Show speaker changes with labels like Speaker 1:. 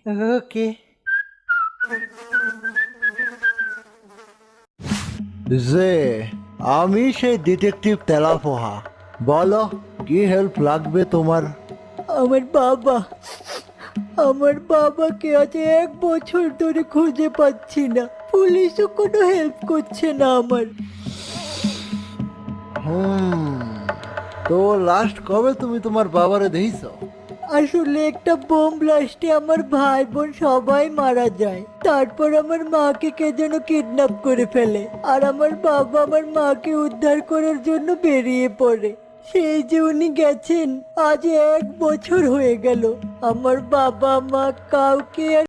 Speaker 1: ওকে। যে আমি সেই ডিটেকটিভ তেলাপোহা। বলো, কি হেল্প লাগবে তোমার?
Speaker 2: আমার বাবা আমার বাবাকে আজ 1 বছর ধরে খুঁজে পাচ্ছি না। পুলিশও কোনো হেল্প করছে না আমার।
Speaker 1: হুম, তো লাস্ট কবে তুমি তোমার বাবারে দেখছো?
Speaker 2: আসলে একটা বোম ব্লাস্টে আমার ভাই বোন সবাই মারা যায়। তারপর আমার মাকে কে যেন কিডন্যাপ করে ফেলে, আর আমার বাবা আমার মাকে উদ্ধার করার জন্য বেরিয়ে পড়ে। সেই যে উনি গেছেন, আজ 1 বছর হয়ে গেল। আমার বাবা মা কাউকে আর